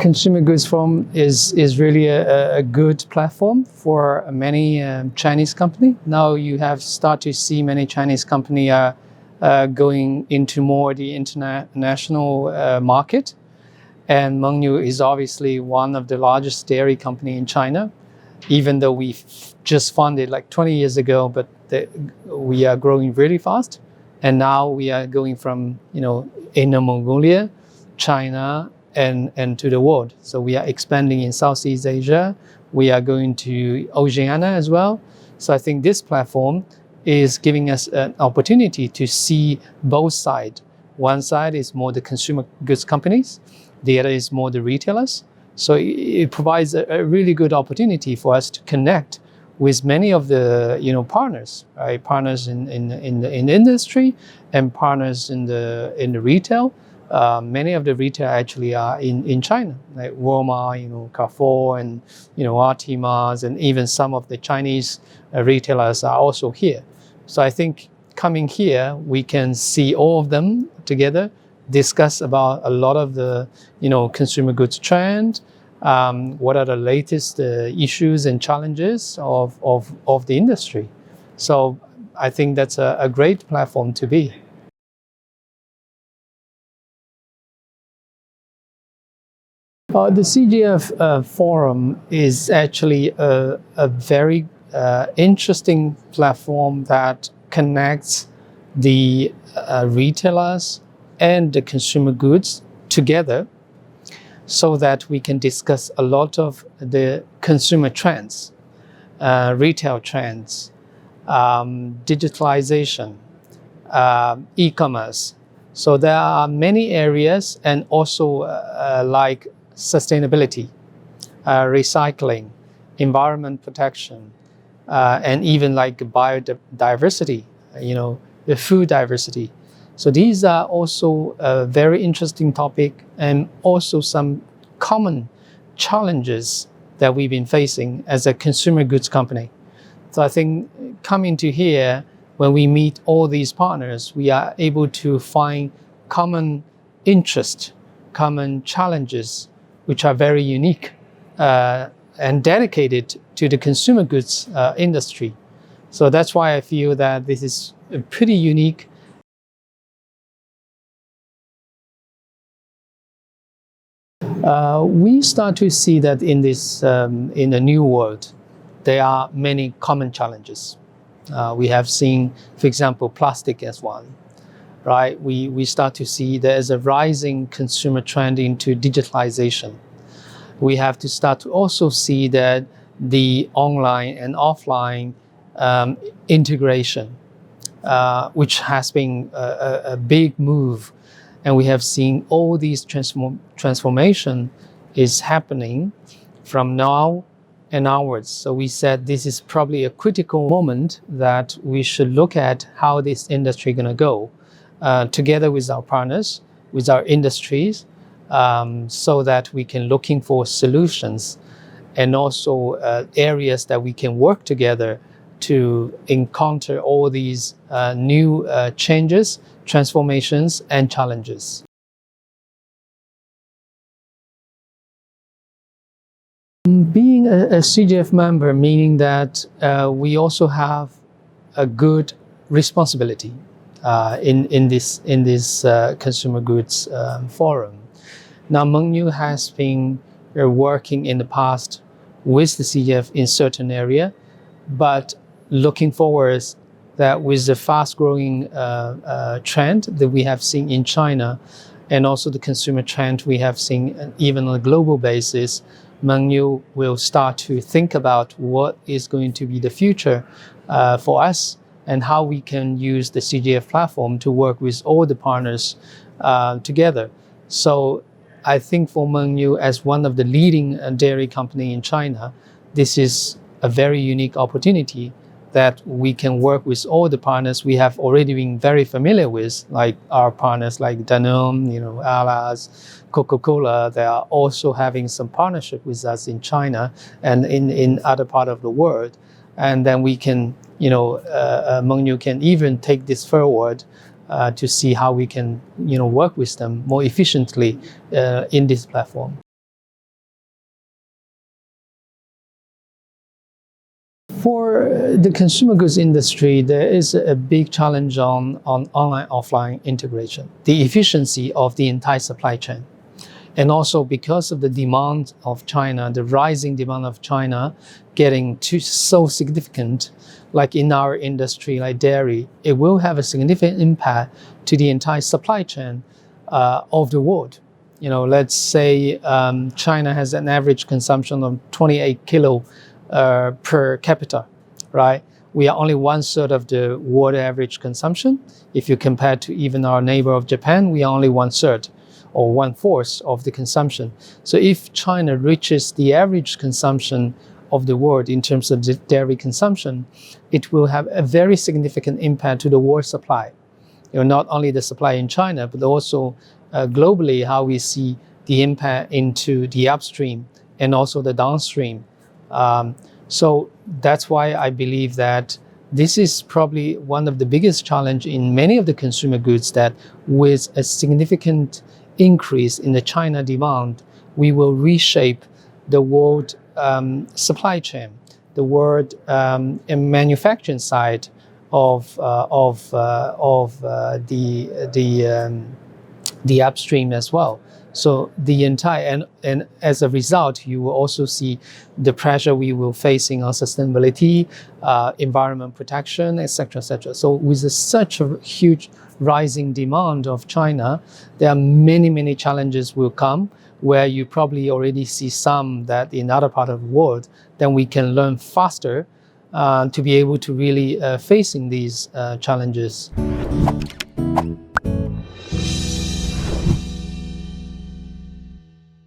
Consumer Goods Forum is really a good platform for many Chinese company. Now you have start to see many Chinese company are going into more the international market. And Mengniu is obviously one of the largest dairy company in China, even though we just funded like 20 years ago, but we are growing really fast. And now we are going from, Inner Mongolia, China, and to the world. So we are expanding in Southeast Asia. We are going to Oceania as well. So I think this platform is giving us an opportunity to see both sides. One side is more the consumer goods companies. The other is more the retailers. So it provides a really good opportunity for us to connect with many of the partners, right? Partners in the industry and partners in the retail. Many of the retail actually are in China, like Walmart, Carrefour, and Artimas, and even some of the Chinese retailers are also here. So I think coming here, we can see all of them together, discuss about a lot of the consumer goods trend. What are the latest issues and challenges of the industry? So I think that's a great platform to be. The CGF Forum is actually a very interesting platform that connects the retailers and the consumer goods together so that we can discuss a lot of the consumer trends, retail trends, digitalization, e-commerce. So there are many areas, and also like sustainability, recycling, environment protection, and even like biodiversity, the food diversity. So these are also a very interesting topic, and also some common challenges that we've been facing as a consumer goods company. So I think coming to here, when we meet all these partners, we are able to find common interest, common challenges, which are very unique and dedicated to the consumer goods industry. So that's why I feel that this is pretty unique. We start to see that in the new world, there are many common challenges. We have seen, for example, plastic as one, right? We start to see there's a rising consumer trend into digitalization. We have to start to also see that the online and offline integration, which has been a big move. And we have seen all these transformation is happening from now and onwards. So we said this is probably a critical moment that we should look at how this industry going to go together with our partners, with our industries, so that we can looking for solutions and also areas that we can work together to encounter all these new changes, transformations, and challenges. Being a CGF member, meaning that we also have a good responsibility in this consumer goods forum. Now, Mengniu has been working in the past with the CGF in certain area, but looking forward that with the fast-growing trend that we have seen in China, and also the consumer trend we have seen even on a global basis, Mengniu will start to think about what is going to be the future for us and how we can use the CGF platform to work with all the partners together. So I think for Mengniu, as one of the leading dairy company in China, this is a very unique opportunity that we can work with all the partners we have already been very familiar with, like our partners like Danone, Alas, Coca-Cola. They are also having some partnership with us in China and in other part of the world. And then we can, Mengniu can even take this forward to see how we can, work with them more efficiently in this platform. For the consumer goods industry, there is a big challenge on online-offline integration, the efficiency of the entire supply chain. And also because of the demand of China, the rising demand of China getting so significant, like in our industry, like dairy, it will have a significant impact to the entire supply chain of the world. You know, let's say China has an average consumption of 28 kilo per capita, right? We are only 1/3 of the world average consumption. If you compare to even our neighbor of Japan, we are only 1/3 or 1/4 of the consumption. So if China reaches the average consumption of the world in terms of the dairy consumption, it will have a very significant impact to the world supply. You know, not only the supply in China, but also globally, how we see the impact into the upstream and also the downstream. So that's why I believe that this is probably one of the biggest challenge in many of the consumer goods, that with a significant increase in the China demand, we will reshape the world supply chain, the world manufacturing side of the upstream as well. So the entire, and as a result, you will also see the pressure we will facing on sustainability, environment protection, etc., etc. So with such a huge rising demand of China, there are many challenges will come, where you probably already see some that in other part of the world, then we can learn faster to be able to really facing these challenges.